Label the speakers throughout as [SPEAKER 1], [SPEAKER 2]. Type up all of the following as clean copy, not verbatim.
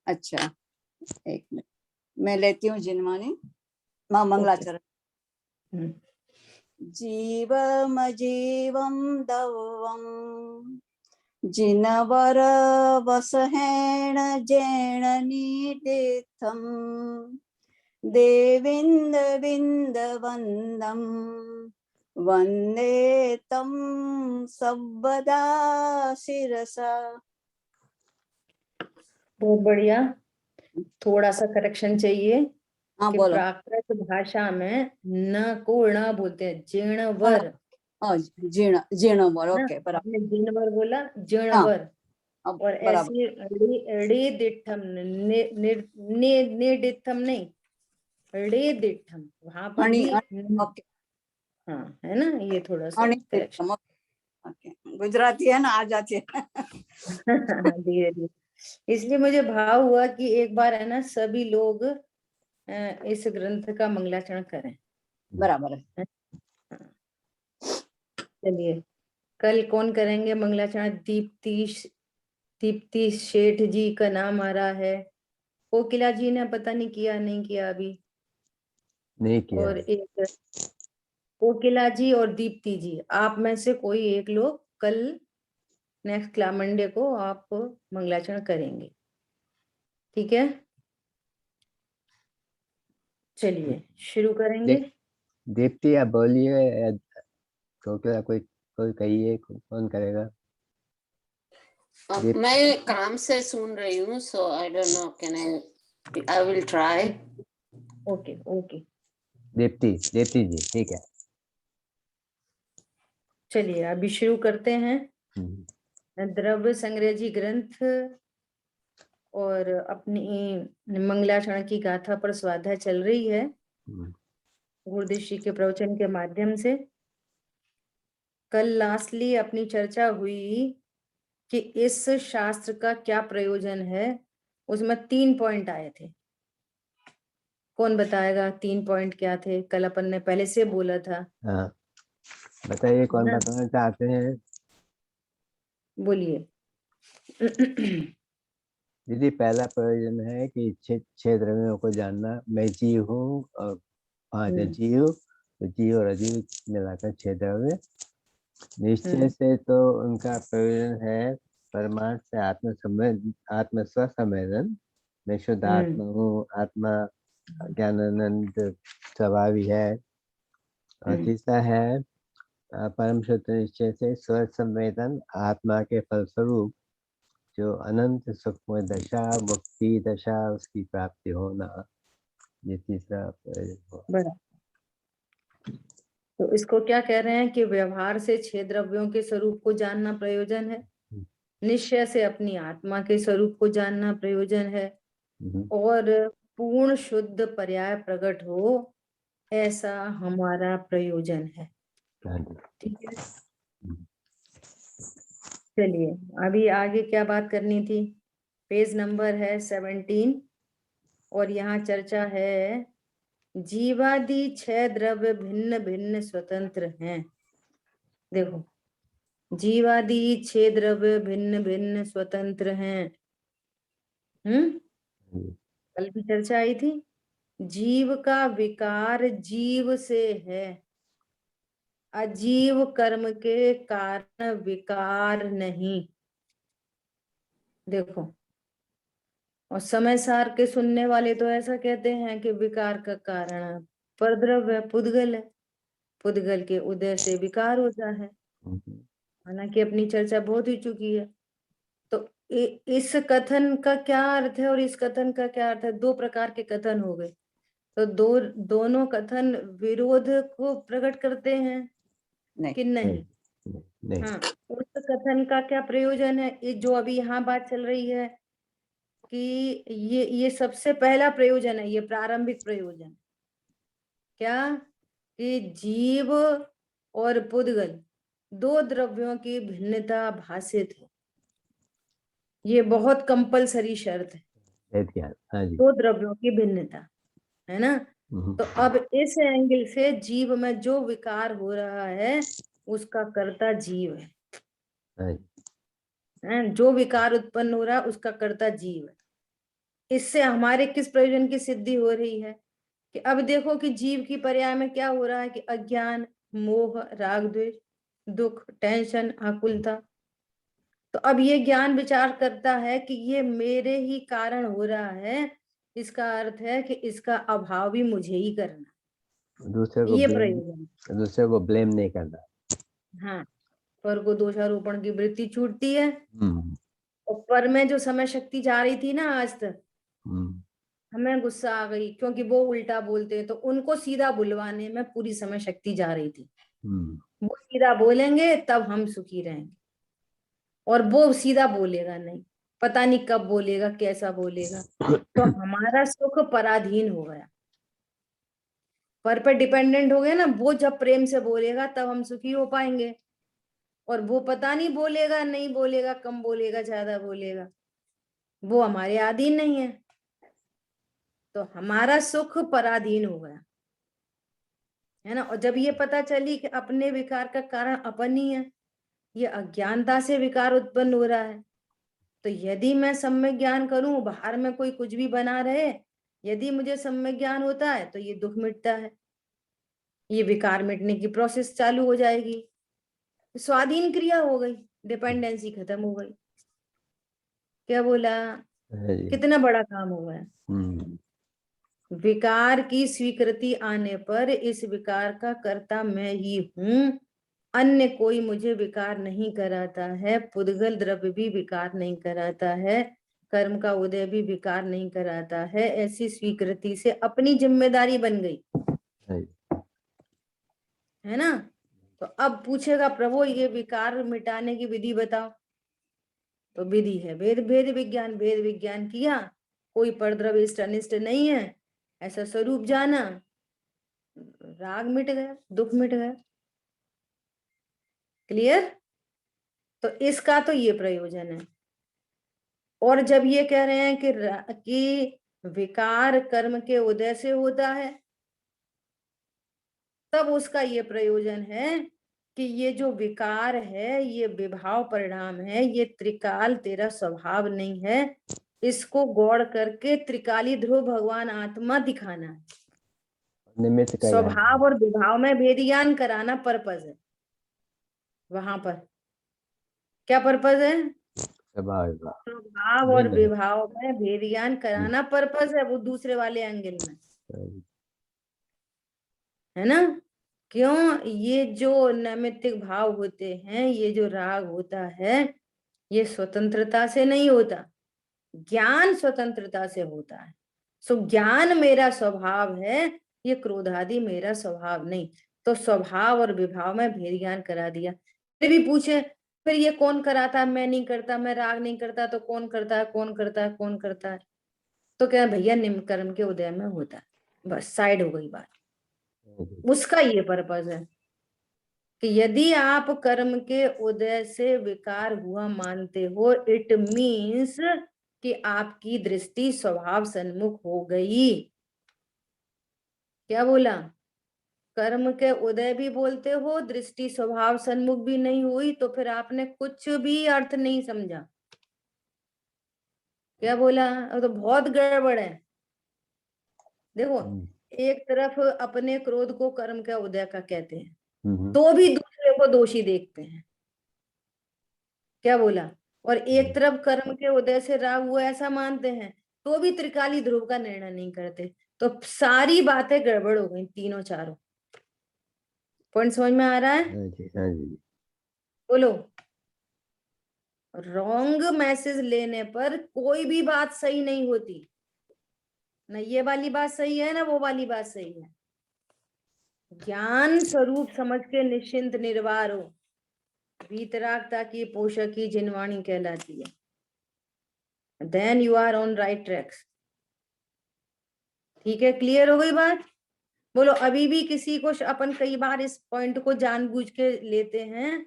[SPEAKER 1] अच्छा अच्छा, एक मिनट मैं लेती हूँ जिनवानी माँ मंगलाचरण। जीवमजीवं दवं जिनवर वसहेण जैन नीतीर्थं देविन्दविन्दवन्दं वन्दे तं सर्वदा शिरसा।
[SPEAKER 2] बहुत बढ़िया। थोड़ा सा करेक्शन चाहिए कि
[SPEAKER 1] बोलो।
[SPEAKER 2] प्राकृत भाषा में न को ण बोलते हैं, जीर्णवर।
[SPEAKER 1] जीर्णवर, ओके बराबर।
[SPEAKER 2] आपने जीर्णवर बोला, जीर्णवर। और ऐसी रे दिठम, दिठम नहीं, रे दिठम, वहां पर भी
[SPEAKER 1] ओके,
[SPEAKER 2] हाँ है ना, ये थोड़ा सा करेक्शन।
[SPEAKER 1] ओके, गुजराती है ना, आ जाती है।
[SPEAKER 2] धीरे धीरे। इसलिए मुझे भाव हुआ कि एक बार है ना सभी लोग इस ग्रंथ का मंगलाचरण करें।
[SPEAKER 1] बराबर है।
[SPEAKER 2] चलिए, कल कौन करेंगे मंगलाचरण? दीप्ति शेठ जी का नाम आ रहा है। कोकिला जी ने पता नहीं किया, नहीं किया अभी।
[SPEAKER 3] नहीं किया।
[SPEAKER 2] और एक कोकिला जी और दीप्ति जी, आप में से कोई एक लोग कल नेक्स्ट मंडे को आप मंगलाचरण करेंगे, ठीक है? चलिए शुरू करेंगे।
[SPEAKER 3] दीप्ति आप बोलिए, कोकिला कोई कोई कहिए, कौन करेगा?
[SPEAKER 4] मैं काम से सुन रही हूँ, so I don't know, can I will try.
[SPEAKER 2] Okay okay,
[SPEAKER 3] Deepti ji, ठीक है।
[SPEAKER 2] चलिए अभी शुरू करते हैं। द्रव्य संग्रह जी ग्रंथ और अपनी मंगलाचरण की गाथा पर स्वाध्याय चल रही है गुरुदेव श्री के प्रवचन के माध्यम से। कल लास्टली अपनी चर्चा हुई कि इस शास्त्र का क्या प्रयोजन है। उसमें 3 पॉइंट आए थे। कौन बताएगा 3 पॉइंट क्या थे? कल अपन ने पहले से बोला था।
[SPEAKER 3] हाँ बताइए, कौन बताना चाहते हैं?
[SPEAKER 2] बोलिए।
[SPEAKER 3] दीदी, पहला प्रयोजन है कि 6 द्रव्यों को जानना। मैं जीव हूँ और 5 जीव, तो जीव और अजीव मिलाकर 6 द्रव्य। निश्चय से तो उनका प्रयोजन है परमार्थ से आत्म स्वसंवेदन। मैं शुद्ध आत्मा हूँ, आत्मा ज्ञानानंद स्वभावी है। और तीसरा है परम शुद्ध निश्चय से स्व संवेदन, आत्मा के फलस्वरूप जो अनंत सुखमय दशा, मुक्ति दशा, उसकी प्राप्ति होना। ये तीसरा
[SPEAKER 2] बड़ा। तो इसको क्या कह रहे हैं कि व्यवहार से 6 द्रव्यों के स्वरूप को जानना प्रयोजन है, निश्चय से अपनी आत्मा के स्वरूप को जानना प्रयोजन है, और पूर्ण शुद्ध पर्याय प्रकट हो, ऐसा हमारा प्रयोजन है। ठीक है, चलिए अभी आगे क्या बात करनी थी? पेज नंबर है 17 और यहाँ चर्चा है जीवादि 6 द्रव्य भिन्न भिन्न स्वतंत्र हैं। देखो, जीवादि 6 द्रव्य भिन्न भिन्न स्वतंत्र हैं। कल भी चर्चा आई थी। जीव का विकार जीव से है, अजीव कर्म के कारण विकार नहीं। देखो, और समय सार के सुनने वाले तो ऐसा कहते हैं कि विकार का कारण परद्रव्य पुद्गल है, पुद्गल के उदय से विकार होता है। हालांकि अपनी चर्चा बहुत ही चुकी है। तो इस कथन का क्या अर्थ है और इस कथन का क्या अर्थ है? 2 प्रकार के कथन हो गए। तो दोनों कथन विरोध को प्रकट करते हैं कि नहीं? हाँ, उस कथन का क्या प्रयोजन है? जो अभी यहाँ बात चल रही है कि ये सबसे पहला प्रयोजन है, ये प्रारंभिक प्रयोजन। क्या? कि जीव और पुद्गल 2 द्रव्यों की भिन्नता भाषित है। ये बहुत कंपलसरी शर्त है, 2 द्रव्यों की भिन्नता, है ना? तो अब इस एंगल से जीव में जो विकार हो रहा है उसका कर्ता जीव है जो विकार उत्पन्न हो रहा है उसका कर्ता जीव है। इससे हमारे किस प्रयोजन की सिद्धि हो रही है कि अब देखो कि जीव की पर्याय में क्या हो रहा है कि अज्ञान, मोह, राग, द्वेष, दुख, टेंशन, आकुलता। तो अब ये ज्ञान विचार करता है कि ये मेरे ही कारण हो रहा है, इसका अर्थ है कि इसका अभाव भी मुझे ही करना। ये प्रयोजन,
[SPEAKER 3] दूसरे को ब्लेम नहीं करना।
[SPEAKER 2] हाँ, पर को दोषारोपण की वृत्ति छूटती है। और पर में जो समय शक्ति जा रही थी ना आज तक, हमें गुस्सा आ गई क्योंकि वो उल्टा बोलते हैं, तो उनको सीधा बुलवाने में पूरी समय शक्ति जा रही थी। वो सीधा बोलेंगे तब हम सुखी रहेंगे, और वो सीधा बोलेगा नहीं, पता नहीं कब बोलेगा, कैसा बोलेगा, तो हमारा सुख पराधीन हो गया, पर डिपेंडेंट हो गया ना। वो जब प्रेम से बोलेगा तब हम सुखी हो पाएंगे, और वो पता नहीं बोलेगा नहीं बोलेगा, कम बोलेगा ज्यादा बोलेगा, वो हमारे अधीन नहीं है, तो हमारा सुख पराधीन हो गया, है ना। और जब ये पता चली कि अपने विकार का कारण अपन ही है, ये अज्ञानता से विकार उत्पन्न हो रहा है, तो यदि मैं सम्यक ज्ञान करूं, बाहर में कोई कुछ भी बना रहे, यदि मुझे सम्यक ज्ञान होता है तो ये दुख मिटता है, ये विकार मिटने की प्रोसेस चालू हो जाएगी, स्वाधीन क्रिया हो गई, डिपेंडेंसी खत्म हो गई। क्या बोला? कितना बड़ा काम हुआ है। विकार की स्वीकृति आने पर इस विकार का कर्ता मैं ही हूं, अन्य कोई मुझे विकार नहीं कराता है, पुद्गल द्रव्य भी विकार नहीं कराता है, कर्म का उदय भी विकार नहीं कराता है। ऐसी स्वीकृति से अपनी जिम्मेदारी बन गई, है ना। तो अब पूछेगा प्रभु ये विकार मिटाने की विधि बताओ, तो विधि है भेद भेद विज्ञान। भेद विज्ञान किया, कोई परद्रव्य इष्ट अनिष्ट नहीं है, ऐसा स्वरूप जाना, राग मिट गया, दुख मिट गया। क्लियर? तो इसका तो ये प्रयोजन है। और जब ये कह रहे हैं कि विकार कर्म के उदय से होता है, तब उसका ये प्रयोजन है कि ये जो विकार है ये विभाव परिणाम है, ये त्रिकाल तेरा स्वभाव नहीं है, इसको गौड़ करके त्रिकाली ध्रुव भगवान आत्मा दिखाना है। स्वभाव और विभाव में भेद ज्ञान कराना पर्पज है। वहां पर क्या पर्पज है? स्वभाव और विभाव में भेद ज्ञान कराना पर्पज है, वो दूसरे वाले एंगल में, है ना। क्यों? ये जो नैमित्तिक भाव होते हैं, ये जो राग होता है, ये स्वतंत्रता से नहीं होता, ज्ञान स्वतंत्रता से होता है। सो ज्ञान मेरा स्वभाव है, ये क्रोध आदि मेरा स्वभाव नहीं। तो स्वभाव और विभाव में भेद ज्ञान करा दिया। फिर भी पूछे फिर ये कौन कराता है? मैं नहीं करता, मैं राग नहीं करता, तो कौन करता है? कौन करता है? कौन करता है? तो क्या भैया निम्न कर्म के उदय में होता है। बस साइड हो गई बात। उसका ये पर्पज है कि यदि आप कर्म के उदय से विकार हुआ मानते हो, इट मीन्स कि आपकी दृष्टि स्वभाव सन्मुख हो गई। क्या बोला? कर्म के उदय भी बोलते हो, दृष्टि स्वभाव सन्मुख भी नहीं हुई, तो फिर आपने कुछ भी अर्थ नहीं समझा। क्या बोला? तो बहुत गड़बड़ है। देखो, एक तरफ अपने क्रोध को कर्म के उदय का कहते हैं, तो भी दूसरे को दोषी देखते हैं। क्या बोला? और एक तरफ कर्म के उदय से राग हुआ ऐसा मानते हैं, तो भी त्रिकाली ध्रुव का निर्णय नहीं करते। तो सारी बातें गड़बड़ हो गई, तीनों चारों। पॉइंट समझ में आ रहा है? बोलो। रॉन्ग मैसेज लेने पर कोई भी बात सही नहीं होती, ना ये वाली बात सही है ना वो वाली बात सही है। ज्ञान स्वरूप समझ के निश्चिंत निर्वार हो, वीतरागता की पोषक ही जिनवाणी कहलाती है। Then you are on right tracks. ठीक है, क्लियर हो गई बात? बोलो। अभी भी किसी को, अपन कई बार इस पॉइंट को जानबूझ के लेते हैं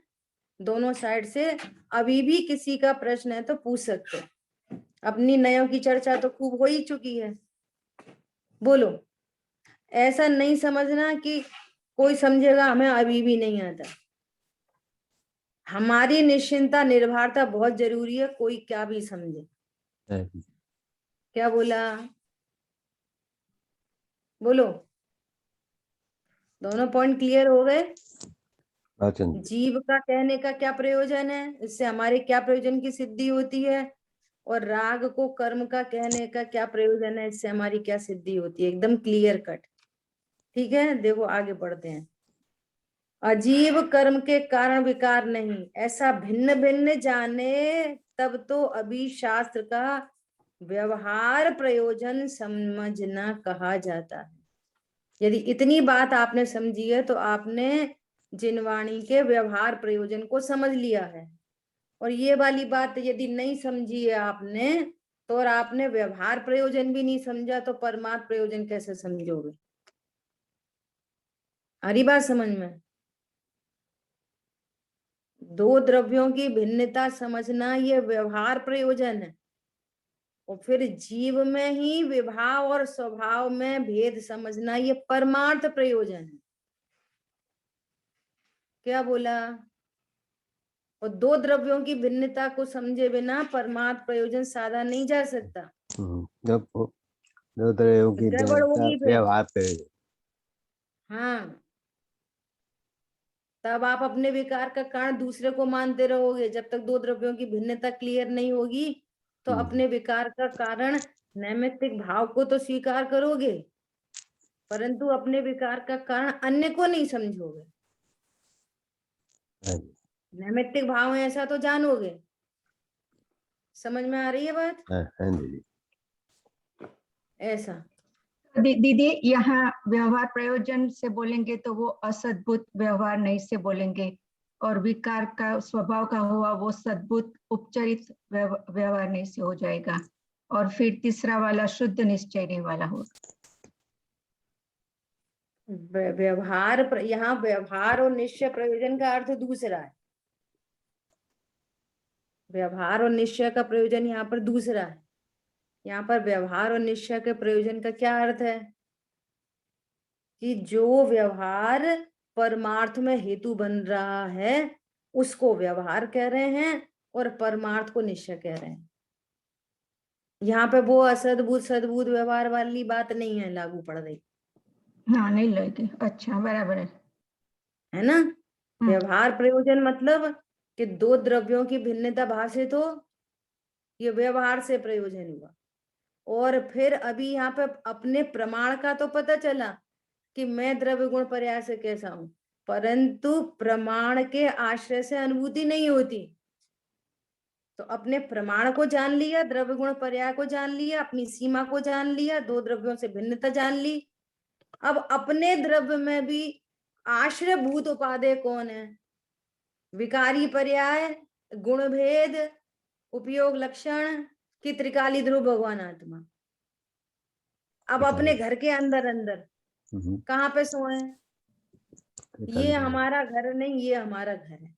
[SPEAKER 2] दोनों साइड से, अभी भी किसी का प्रश्न है तो पूछ सकते हैं। अपनी नयों की चर्चा तो खूब हो ही चुकी है। बोलो। ऐसा नहीं समझना कि कोई समझेगा हमें अभी भी नहीं आता, हमारी निश्चिंता निर्भरता बहुत जरूरी है, कोई क्या भी समझे। क्या बोला, बोलो, दोनों पॉइंट क्लियर हो गए। जीव का कहने का क्या प्रयोजन है, इससे हमारे क्या प्रयोजन की सिद्धि होती है, और राग को कर्म का कहने का क्या प्रयोजन है, इससे हमारी क्या सिद्धि होती है, एकदम क्लियर कट। ठीक है, देखो आगे बढ़ते हैं। अजीव कर्म के कारण विकार नहीं, ऐसा भिन्न भिन्न जाने, तब तो अभी शास्त्र का व्यवहार प्रयोजन समझना कहा जाता है। यदि इतनी बात आपने समझी है तो आपने जिनवाणी के व्यवहार प्रयोजन को समझ लिया है। और ये वाली बात यदि नहीं समझी है आपने, तो और आपने व्यवहार प्रयोजन भी नहीं समझा, तो परमार्थ प्रयोजन कैसे समझोगे। हरी बात समझ में। दो द्रव्यों की भिन्नता समझना ये व्यवहार प्रयोजन है, और फिर जीव में ही विभाव और स्वभाव में भेद समझना ये परमार्थ प्रयोजन है। क्या बोला, और दो द्रव्यों की भिन्नता को समझे बिना परमार्थ प्रयोजन साधा नहीं जा सकता।
[SPEAKER 3] दो द्रव्यों की
[SPEAKER 2] गड़बड़ होगी फिर।
[SPEAKER 3] व्यवहार प्रयोजन।
[SPEAKER 2] हाँ, तब आप अपने विकार का कारण दूसरे को मानते रहोगे। जब तक दो द्रव्यों की भिन्नता क्लियर नहीं होगी, तो अपने विकार का कारण नैमित्तिक भाव को तो स्वीकार करोगे, परंतु अपने विकार का कारण अन्य को नहीं समझोगे। नैमित्तिक भाव है ऐसा तो जानोगे। समझ में आ रही है बात। ऐसा
[SPEAKER 5] दीदी, यहाँ व्यवहार प्रयोजन से बोलेंगे तो वो असद्भुत व्यवहार नहीं से बोलेंगे, और विकार का स्वभाव का हुआ वो सद्भुत उपचरित व्यवहार नहीं से हो जाएगा, और फिर तीसरा वाला शुद्ध निश्चय नहीं वाला होगा।
[SPEAKER 2] व्यवहार यहाँ व्यवहार और निश्चय प्रयोजन का अर्थ दूसरा है। व्यवहार और निश्चय का प्रयोजन यहाँ पर दूसरा है। यहाँ पर व्यवहार और निश्चय के प्रयोजन का क्या अर्थ है कि जो व्यवहार परमार्थ में हेतु बन रहा है उसको व्यवहार कह रहे हैं, और परमार्थ को निश्चय कह रहे हैं। यहाँ पे वो असद्भुत सद्भुत व्यवहार वाली बात नहीं है लागू पड़ रही।
[SPEAKER 5] हाँ, नहीं लगे। अच्छा, बराबर
[SPEAKER 2] है ना। व्यवहार प्रयोजन मतलब कि दो द्रव्यों की भिन्नता भाषित हो, ये व्यवहार से प्रयोजन हुआ। और फिर अभी यहाँ पे अपने प्रमाण का तो पता चला कि मैं द्रव्य गुण पर्याय से कैसा हूं, परंतु प्रमाण के आश्रय से अनुभूति नहीं होती। तो अपने प्रमाण को जान लिया, द्रव्य गुण पर्याय को जान लिया, अपनी सीमा को जान लिया, दो द्रव्यों से भिन्नता जान ली। अब अपने द्रव्य में भी आश्रय भूत उपादेय कौन है, विकारी पर्याय, गुण भेद, उपयोग लक्षण की त्रिकाली ध्रुव भगवान आत्मा। अब अपने घर के अंदर अंदर कहाँ पे सोए, ये हमारा घर नहीं, ये हमारा घर है।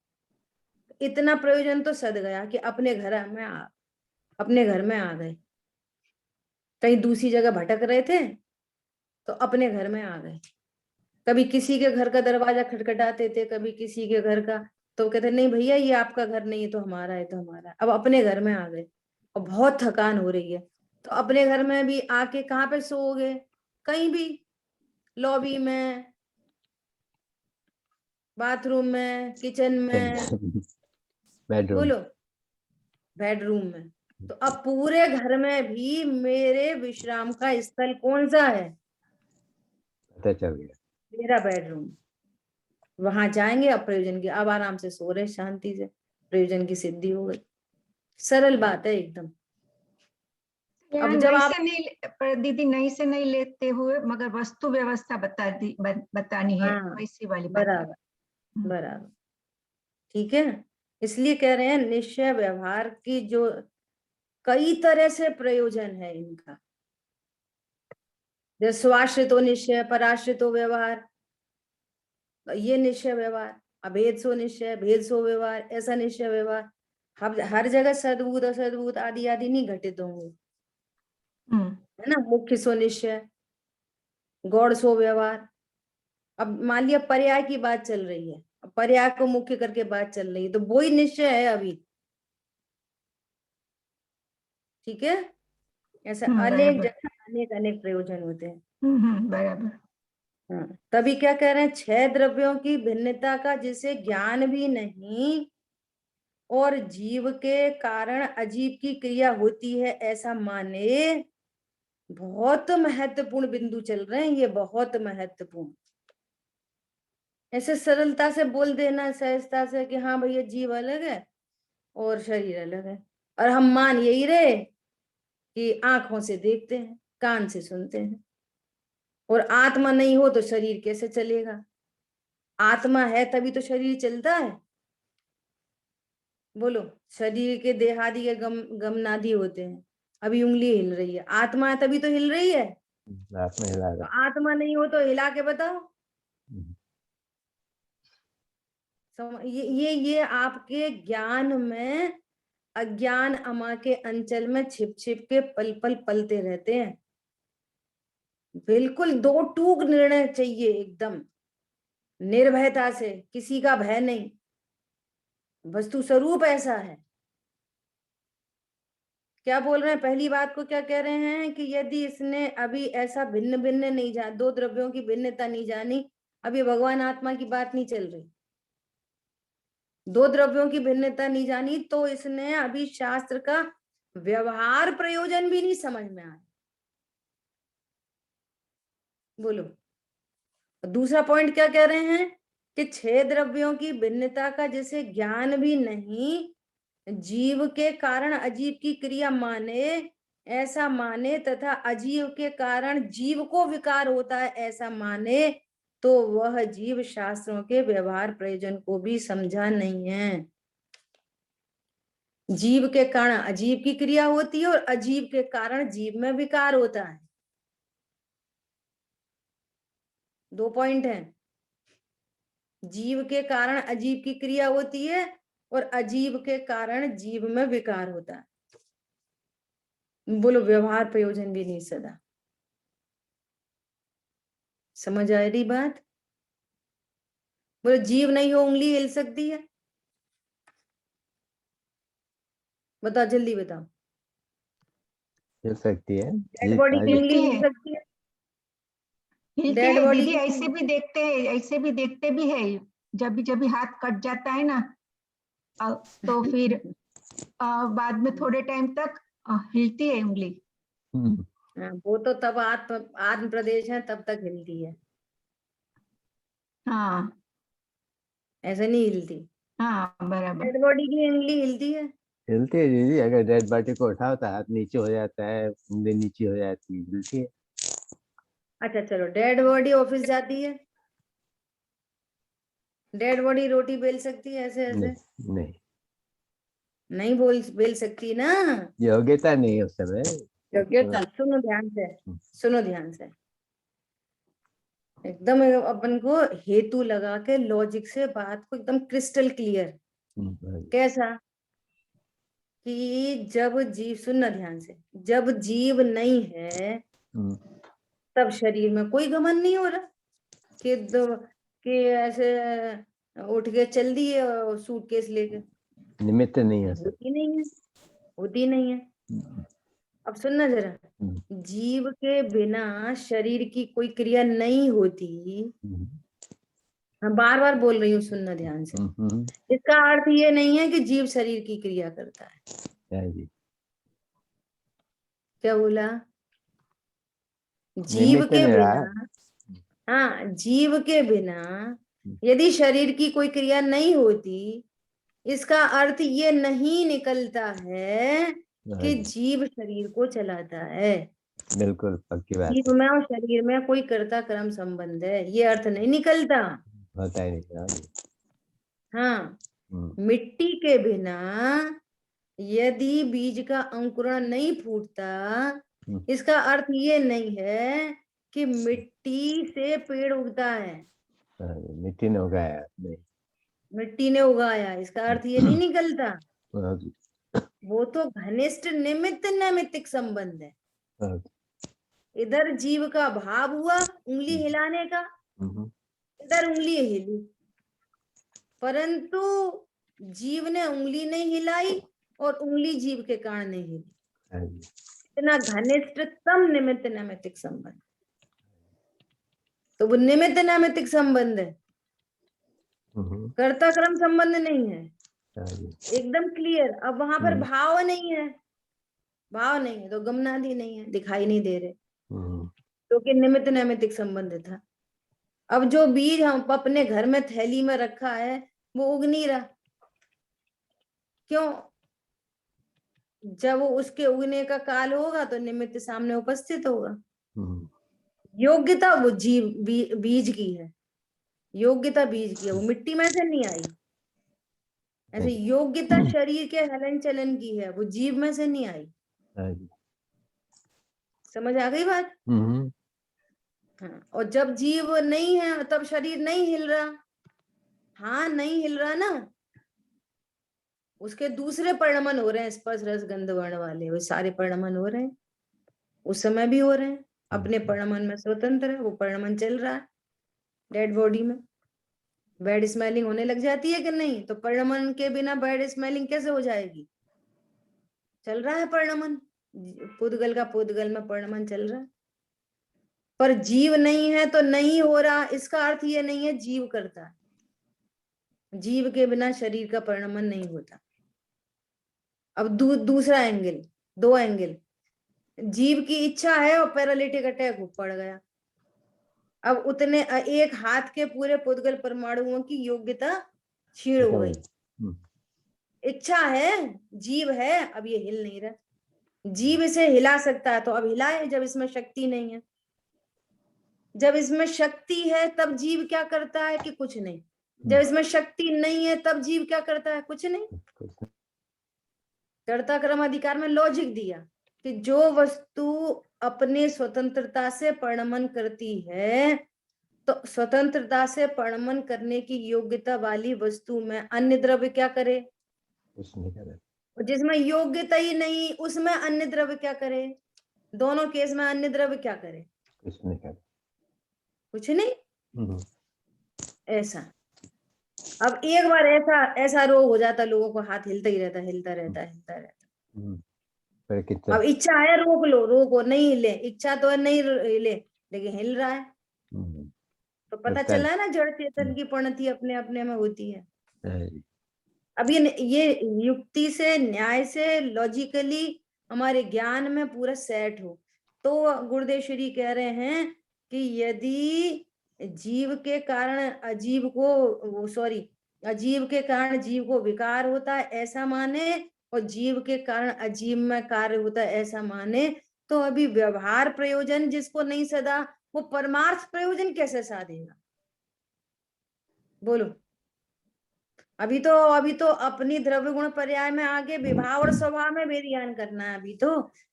[SPEAKER 2] इतना प्रयोजन तो सद गया कि अपने घर में आ गए। कहीं दूसरी जगह भटक रहे थे तो अपने घर में आ गए। कभी किसी के घर का दरवाजा खटखटाते थे, कभी किसी के घर का, तो कहते नहीं भैया ये आपका घर नहीं है, तो हमारा है, तो हमारा। अब अपने घर में आ गए और बहुत थकान हो रही है, तो अपने घर में भी आके कहाँ पे सोओगे, कहीं भी, लॉबी में, बाथरूम में, किचन में,
[SPEAKER 3] बेडरूम,
[SPEAKER 2] बोलो, बेडरूम में। तो अब पूरे घर में भी मेरे विश्राम का स्थल कौन सा है,
[SPEAKER 3] पता चल गया,
[SPEAKER 2] मेरा बेडरूम। वहां जाएंगे, अब प्रयोजन की, अब आराम से सो रहे शांति से, प्रयोजन की सिद्धि हो गई। सरल बात है एकदम। अब जब आप
[SPEAKER 5] दीदी नहीं से नहीं लेते हुए, मगर वस्तु व्यवस्था बतानी है,
[SPEAKER 2] हाँ,
[SPEAKER 5] वैसी वाली बात।
[SPEAKER 2] बराबर बराबर, ठीक है। इसलिए कह रहे हैं निश्चय व्यवहार की जो कई तरह से प्रयोजन है इनका, जैसे स्वाश्रितो निश्चय, पराश्रितो व्यवहार, ये निश्चय व्यवहार, अभेद सो निश्चय, भेद सो व्यवहार, ऐसा निश्चय व्यवहार। हर जगह सद्भूत असद्भूत आदि आदि नहीं घटित होंगे, है ना। मुख्य सो निश्चय, गौड़ सो व्यवहार। अब मान लिया पर्याय की बात चल रही है, पर्याय को मुख्य करके बात चल रही है, तो वही निश्चय है अभी। ठीक है, ऐसा अनेक
[SPEAKER 5] बराबर।
[SPEAKER 2] जगह अनेक अनेक प्रयोजन होते हैं।
[SPEAKER 5] बराबर।
[SPEAKER 2] हाँ, तभी क्या कह रहे हैं, 6 द्रव्यों की भिन्नता का जिसे ज्ञान भी नहीं और जीव के कारण अजीब की क्रिया होती है ऐसा माने। बहुत महत्वपूर्ण बिंदु चल रहे हैं ये, बहुत महत्वपूर्ण। ऐसे सरलता से बोल देना, सहजता से कि हाँ भैया जीव अलग है और शरीर अलग है, और हम मान यही रहे कि आंखों से देखते हैं, कान से सुनते हैं, और आत्मा नहीं हो तो शरीर कैसे चलेगा? आत्मा है तभी तो शरीर चलता है। बोलो, शरीर के देहादि के गमनादि होते हैं, अभी उंगली हिल रही है, आत्मा है तभी तो हिल रही है।
[SPEAKER 3] आत्मा हिला
[SPEAKER 2] तो
[SPEAKER 3] रहा।
[SPEAKER 2] आत्मा नहीं हो तो हिला के बताओ। ये आपके ज्ञान में, अज्ञान अमा के अंचल में छिप छिप के पल पल पलते रहते हैं। बिल्कुल दो टूक निर्णय चाहिए, एकदम निर्भयता से, किसी का भय नहीं। वस्तु स्वरूप ऐसा है। क्या बोल रहे हैं, पहली बात को क्या कह रहे हैं कि यदि इसने अभी ऐसा भिन्न भिन्न नहीं जान, 2 द्रव्यों की भिन्नता नहीं जानी, अभी भगवान आत्मा की बात नहीं चल रही, 2 द्रव्यों की भिन्नता नहीं जानी, तो इसने अभी शास्त्र का व्यवहार प्रयोजन भी नहीं समझ में आया। बोलो, दूसरा पॉइंट क्या कह रहे हैं कि 6 द्रव्यों की भिन्नता का जैसे ज्ञान भी नहीं, जीव के कारण अजीव की क्रिया माने ऐसा माने, तथा अजीव के कारण जीव को विकार होता है ऐसा माने, तो वह जीव शास्त्रों के व्यवहार प्रयोजन को भी समझा नहीं है। जीव के कारण अजीव की क्रिया होती है और अजीव के कारण जीव में विकार होता है। 2 पॉइंट हैं। जीव के कारण अजीव की क्रिया होती है और अजीव के कारण जीव में विकार होता है। बोलो, व्यवहार प्रयोजन भी नहीं सदा। समझ आ रही बात? बोलो, जीव नहीं हो उंगली हिल सकती है? बताओ, जल्दी बताओ।
[SPEAKER 3] हिल सकती है।
[SPEAKER 2] डेड बॉडी की उंगली हिल सकती है?
[SPEAKER 5] हिलती
[SPEAKER 2] डेड
[SPEAKER 5] है
[SPEAKER 2] बॉडी
[SPEAKER 5] दीदी,
[SPEAKER 2] की
[SPEAKER 5] ऐसे भी देखते हैं, ऐसे भी देखते भी है। जब भी हाथ कट जाता है ना, तो फिर बाद में थोड़े टाइम तक हिलती है उंगली।
[SPEAKER 2] वो तो तब आत्म प्रदेश है, तब तक हिलती है,
[SPEAKER 5] हाँ
[SPEAKER 2] ऐसे नहीं हिलती।
[SPEAKER 5] हाँ बराबर।
[SPEAKER 2] डेड बॉडी की उंगली हिलती है?
[SPEAKER 3] हिलती है दीदी, अगर डेड बॉडी को उठाओ तो हाथ नीचे हो जाता है, उंगली नीचे हो जाती है, हिलती है।
[SPEAKER 2] अच्छा चलो, डेड बॉडी ऑफिस जाती है, डेड बॉडी रोटी बेल सकती है ऐसे ऐसे?
[SPEAKER 3] नहीं,
[SPEAKER 2] नहीं बेल सकती ना।
[SPEAKER 3] योग्यता नहीं है उस समय।
[SPEAKER 1] योग्यता
[SPEAKER 2] सुनो ध्यान से, सुनो ध्यान से, एकदम अपन को हेतु लगा के लॉजिक से बात को एकदम क्रिस्टल क्लियर। कैसा कि जब जीव, सुनना ध्यान से, जब जीव नहीं है तब शरीर में कोई गमन नहीं हो रहा कि ऐसे उठ के चल दिए सूटकेस लेके,
[SPEAKER 3] निमित्त नहीं है सर।
[SPEAKER 2] होती नहीं है, होती नहीं है। अब सुनना जरा, जीव के बिना शरीर की कोई क्रिया नहीं होती। मैं बार बार बोल रही हूँ, सुनना ध्यान से। इसका अर्थ ये नहीं है कि जीव शरीर की क्रिया करता है। क्या बोला? जीव के बिना, हाँ, जीव के बिना यदि शरीर की कोई क्रिया नहीं होती, इसका अर्थ ये नहीं निकलता है कि जीव शरीर को चलाता है।
[SPEAKER 3] बिल्कुल पक्की बात।
[SPEAKER 2] जीव में और शरीर में कोई कर्ता कर्म संबंध है, ये अर्थ नहीं निकलता।
[SPEAKER 3] होता ही नहीं।
[SPEAKER 2] हाँ, मिट्टी के बिना यदि बीज का अंकुरण नहीं फूटता, इसका अर्थ ये नहीं है कि मिट्टी से पेड़ उगता है।
[SPEAKER 3] मिट्टी ने उगाया नहीं,
[SPEAKER 2] मिट्टी ने उगाया, इसका अर्थ ये नहीं निकलता। वो तो घनिष्ठ निमित्त नैमित्तिक संबंध है। इधर जीव का भाव हुआ उंगली हिलाने का, इधर उंगली हिली, परंतु जीव ने उंगली नहीं हिलाई और उंगली जीव के कारण नहीं हिली।
[SPEAKER 3] हाँ जी,
[SPEAKER 2] इतना घनिष्ठतम निमित्त नैमित्तिक संबंध। तो वो निमित्त नैमित्तिक संबंध है, कर्ता कर्म संबंध नहीं है,
[SPEAKER 3] हाँ जी,
[SPEAKER 2] एकदम क्लियर। अब वहां पर
[SPEAKER 3] हम्म।
[SPEAKER 2] भाव नहीं है, भाव नहीं है तो गमनादि नहीं है, दिखाई नहीं दे रहे, क्योंकि निमित्त नैमित्तिक संबंध था। अब जो बीज हम अपने घर में थैली में रखा है वो उग नहीं रहा, क्यों? जब वो उसके उगने का काल होगा तो निमित्त सामने उपस्थित होगा। योग्यता वो बीज की है, योग्यता बीज की है, वो मिट्टी में से नहीं आई। ऐसे योग्यता शरीर के हलन चलन की है, वो जीव में से नहीं आई।
[SPEAKER 3] हाँ जी,
[SPEAKER 2] समझ आ गई बात? हाँ, और जब जीव नहीं है तब शरीर नहीं हिल रहा। हाँ, नहीं हिल रहा ना, उसके दूसरे परिणमन हो रहे हैं, स्पर्श रस गंध वर्ण वाले, वो सारे परिणमन हो रहे हैं, उस समय भी हो रहे हैं। अपने परिणमन में स्वतंत्र है, वो परिणमन चल रहा है डेड बॉडी में। बैड स्मेलिंग होने लग जाती है कि नहीं? तो परिणमन के बिना बैड स्मेलिंग कैसे हो जाएगी? चल रहा है परिणमन, पुद्गल का पुद्गल में परिणमन चल रहा है। पर जीव नहीं है तो नहीं हो रहा, इसका अर्थ ये नहीं है जीव करता है। जीव के बिना शरीर का परिणमन नहीं होता। अब दूसरा एंगल, दो एंगल। जीव की इच्छा है और पैरालिटिक अटैक पड़ गया। अब उतने एक हाथ के पूरे पुद्गल परमाणुओं की योग्यता क्षीण हो गई। इच्छा है, जीव है, अब ये हिल नहीं रहा। जीव इसे हिला सकता है तो अब हिलाए, जब इसमें शक्ति नहीं है। जब इसमें शक्ति है तब जीव क्या करता है कि कुछ नहीं। जब इसमें शक्ति नहीं है तब जीव क्या करता है? कुछ नहीं। कर्ता कर्म अधिकार में लॉजिक दिया कि जो वस्तु अपने स्वतंत्रता से परिणमन करती है तो स्वतंत्रता से परिणमन करने की योग्यता वाली वस्तु में अन्य द्रव्य क्या करे?
[SPEAKER 3] कुछ नहीं करे।
[SPEAKER 2] और जिसमें योग्यता ही नहीं उसमें अन्य द्रव्य क्या करे? दोनों केस में अन्य द्रव्य क्या करे?
[SPEAKER 3] कुछ नहीं करे।
[SPEAKER 2] कुछ नहीं। ऐसा अब एक बार ऐसा रोग हो जाता, लोगों को हाथ हिलता ही रहता, हिलता रहता।
[SPEAKER 3] पर कितना
[SPEAKER 2] अब इच्छा है रोक लो, रोको, नहीं हिले, इच्छा तो है नहीं हिले, लेकिन हिल रहा है। तो पता चला है ना, जड़ चेतन की परिणति अपने अपने में होती है। अब ये युक्ति से, न्याय से, लॉजिकली हमारे ज्ञान में पूरा सेट हो तो गुरुदेव श्री कह रहे हैं कि यदि जीव के कारण अजीव के कारण जीव को विकार होता है ऐसा माने, और जीव के कारण अजीव में कार्य होता है ऐसा माने, तो अभी व्यवहार प्रयोजन जिसको नहीं सदा, वो परमार्थ प्रयोजन कैसे साधेगा? बोलो। अभी तो अपनी द्रव्य गुण पर्याय में आगे विभाव और स्वभाव में व्यधियान करना है।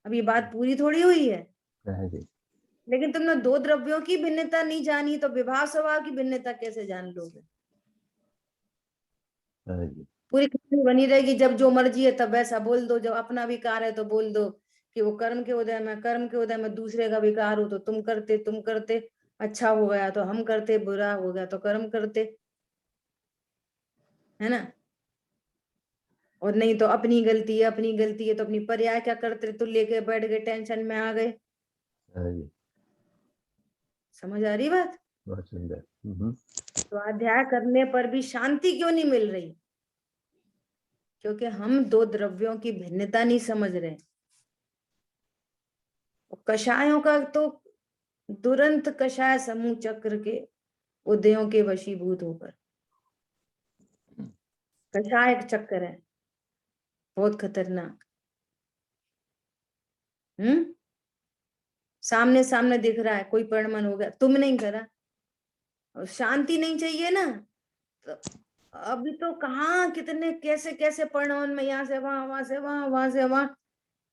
[SPEAKER 2] अभी बात पूरी थोड़ी हुई है। लेकिन तुमने दो द्रव्यों की भिन्नता नहीं जानी तो विभाव स्वभाव की भिन्नता कैसे जान लोगे? पूरी कहानी बनी रहेगी, जब जो मर्जी है तब वैसा बोल दो। जब अपना विकार है तो बोल दो कि वो कर्म के उदय में दूसरे का विकार हो तो तुम करते, अच्छा हो गया तो हम करते, बुरा हो गया तो कर्म करते, है ना? और नहीं तो अपनी गलती है तो अपनी पर्याय क्या करते, तो लेके बैठ गए, टेंशन में आ गए। समझ आ रही बात?
[SPEAKER 3] बहुत सुंदर।
[SPEAKER 2] स्वाध्याय करने पर भी शांति क्यों नहीं मिल रही? क्योंकि हम दो द्रव्यों की भिन्नता नहीं समझ रहे। कषायों का तो दुरंत कषाय समूह चक्र के उदयों के वशीभूत होकर, कषाय चक्कर है बहुत खतरनाक। सामने दिख रहा है, कोई परिणमन हो गया, तुम नहीं करा, और शांति नहीं चाहिए ना। तो अभी तो कहाँ कितने कैसे परिणमन में, यहाँ से वहां से वहां,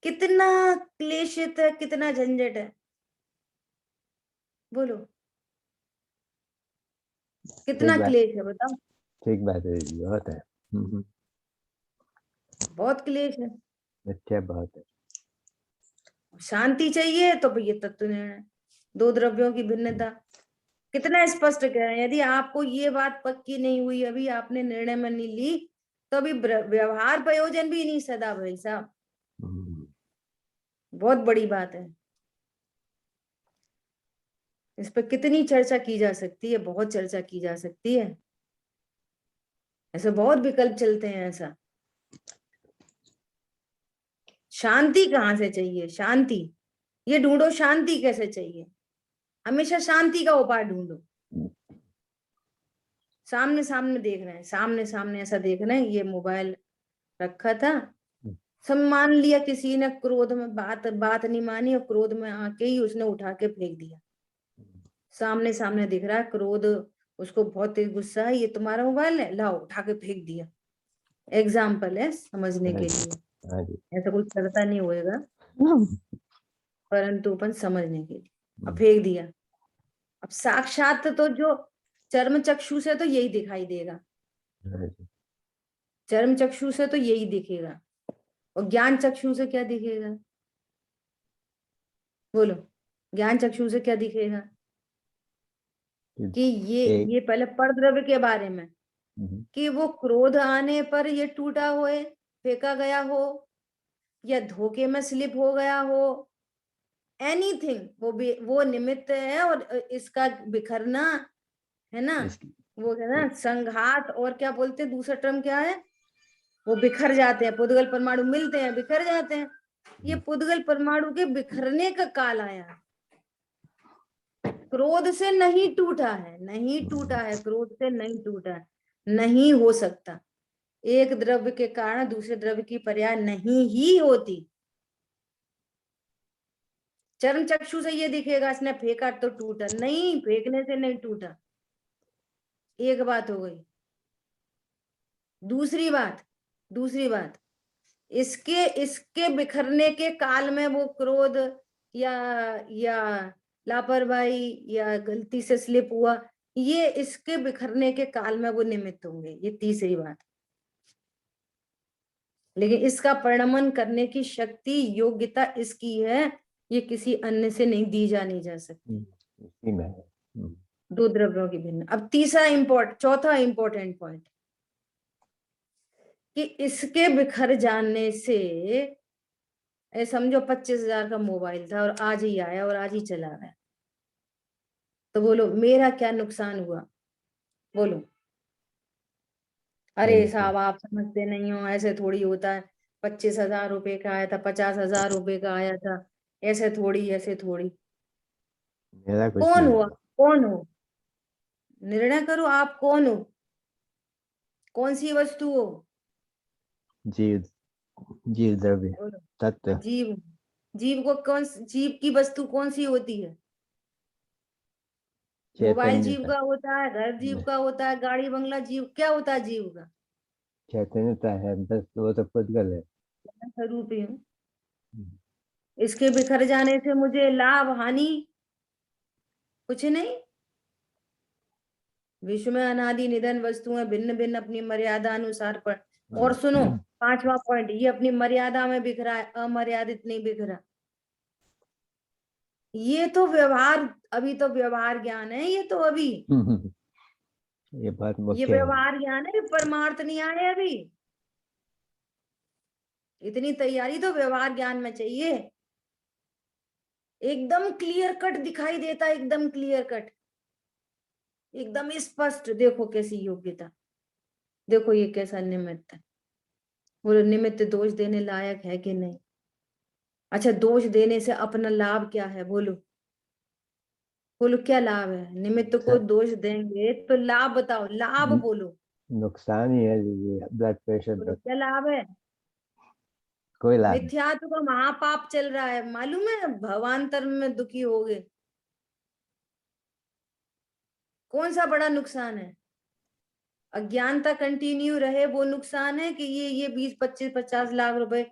[SPEAKER 2] कितना क्लेशित है, कितना झंझट है। बोलो, कितना क्लेश है बताओ?
[SPEAKER 3] ठीक बात है, बहुत है।
[SPEAKER 2] बहुत क्लेश है।
[SPEAKER 3] क्या बात है।
[SPEAKER 2] शांति चाहिए तो भैया तत्व निर्णय, दो द्रव्यों की भिन्नता, कितना स्पष्ट कह रहे हैं। यदि आपको ये बात पक्की नहीं हुई, अभी आपने निर्णय में नहीं ली, तो अभी व्यवहार प्रयोजन भी नहीं सदा भाई साहब, बहुत बड़ी बात है। इस पर कितनी चर्चा की जा सकती है, बहुत चर्चा की जा सकती है। ऐसे बहुत विकल्प चलते हैं। ऐसा शांति कहाँ से चाहिए? शांति ये ढूंढो, शांति कैसे चाहिए? हमेशा शांति का उपाय ढूंढो। सामने सामने देख रहे हैं, सामने सामने ऐसा देख रहे हैं, ये मोबाइल रखा था, सब मान लिया, किसी ने क्रोध में बात नहीं मानी और क्रोध में आके ही उसने उठा के फेंक दिया। सामने सामने दिख रहा है, क्रोध, उसको बहुत तेज गुस्सा है, ये तुम्हारा मोबाइल है, लाओ, उठा के फेंक दिया। एग्जाम्पल है समझने के लिए, ऐसा कुछ करता नहीं होएगा, परंतु अपन समझने के लिए। अब फेंक दिया। अब साक्षात तो जो चर्म चक्षु से तो यही दिखाई देगा, चर्म चक्षु से तो यही दिखेगा, और ज्ञान चक्षु से क्या दिखेगा? बोलो, ज्ञान चक्षु से क्या दिखेगा? कि ये पहले परद्रव्य के बारे में, कि वो क्रोध आने पर ये टूटा होए, फेंका गया हो, या धोखे में स्लिप हो गया हो, एनीथिंग, वो निमित्त है। और इसका बिखरना है ना, वो है ना संघात, और क्या बोलते हैं, दूसरा टर्म क्या है, वो बिखर जाते हैं, पुद्गल परमाणु मिलते हैं, बिखर जाते हैं। ये पुद्गल परमाणु के बिखरने का काल आया, क्रोध से नहीं टूटा है, नहीं टूटा है, क्रोध से नहीं टूटा है, नहीं हो सकता। एक द्रव्य के कारण दूसरे द्रव्य की पर्याय नहीं ही होती। चर्म चक्षु से ये दिखेगा, इसने फेंका तो टूटा, नहीं, फेंकने से नहीं टूटा। एक बात हो गई। दूसरी बात, इसके बिखरने के काल में वो क्रोध या लापरवाही या गलती से स्लिप हुआ, ये इसके बिखरने के काल में वो निमित्त होंगे। ये तीसरी बात। लेकिन इसका परिणमन करने की शक्ति, योग्यता इसकी है, ये किसी अन्य से नहीं दी नहीं जा सकती। दो द्रव्यों की भिन्न। अब चौथा इंपॉर्टेंट पॉइंट, कि इसके बिखर जाने से, समझो 25,000 का मोबाइल था और आज ही आया और आज ही चला गया, तो बोलो मेरा क्या नुकसान हुआ? बोलो। अरे साहब आप समझते नहीं हो, ऐसे थोड़ी होता है, 25,000 रुपए का आया था, 50,000 रुपए का आया था, ऐसे थोड़ी।
[SPEAKER 3] मेरा कुछ
[SPEAKER 2] कौन
[SPEAKER 3] नहीं
[SPEAKER 2] हुआ? कौन हो? निर्णय करो, आप कौन हो? कौन सी वस्तु हो?
[SPEAKER 3] जीव द्रव्य तत्व।
[SPEAKER 2] जीव को जीव की वस्तु कौन सी होती है? मोबाइल जीव का होता है, घर जीव का होता है, गाड़ी बंगला जीव, क्या होता है जीव का?
[SPEAKER 3] चैतन्यता है, बस वो तो पुद्गल है।
[SPEAKER 2] स्वरूप ही हूँ। इसके बिखर जाने से मुझे लाभ हानि कुछ नहीं। विश्व में अनादि निधन वस्तुएं भिन्न भिन्न अपनी मर्यादा अनुसार पर। और सुनो, 5वां पॉइंट, ये अपनी मर्यादा में बिखरा है, अमर्यादित नहीं बिखरा। ये तो व्यवहार, अभी तो व्यवहार ज्ञान है, ये तो अभी
[SPEAKER 3] ये बात मुख्य
[SPEAKER 2] ये
[SPEAKER 3] है।
[SPEAKER 2] व्यवहार ज्ञान है, परमार्थ नहीं आए अभी। इतनी तैयारी तो व्यवहार ज्ञान में चाहिए। एकदम क्लियर कट दिखाई देता, एकदम क्लियर कट, एकदम स्पष्ट। देखो कैसी योग्यता, देखो ये कैसा निमित्त है। बोलो निमित्त दोष देने लायक है कि नहीं? अच्छा, दोष देने से अपना लाभ क्या है? बोलो क्या लाभ है? निमित्त को दोष देंगे तो लाभ बताओ, लाभ बोलो।
[SPEAKER 3] नुकसान ही है, ये ब्लड प्रेशर।
[SPEAKER 2] क्या लाभ है?
[SPEAKER 3] कोई लाभ नहीं।
[SPEAKER 2] मिथ्यात्व का महापाप चल रहा है, मालूम है, भवांतर में दुखी हो गए। कौन सा बड़ा नुकसान है? अज्ञानता कंटिन्यू रहे, वो नुकसान है, कि ये 20, 25, 50 लाख रुपए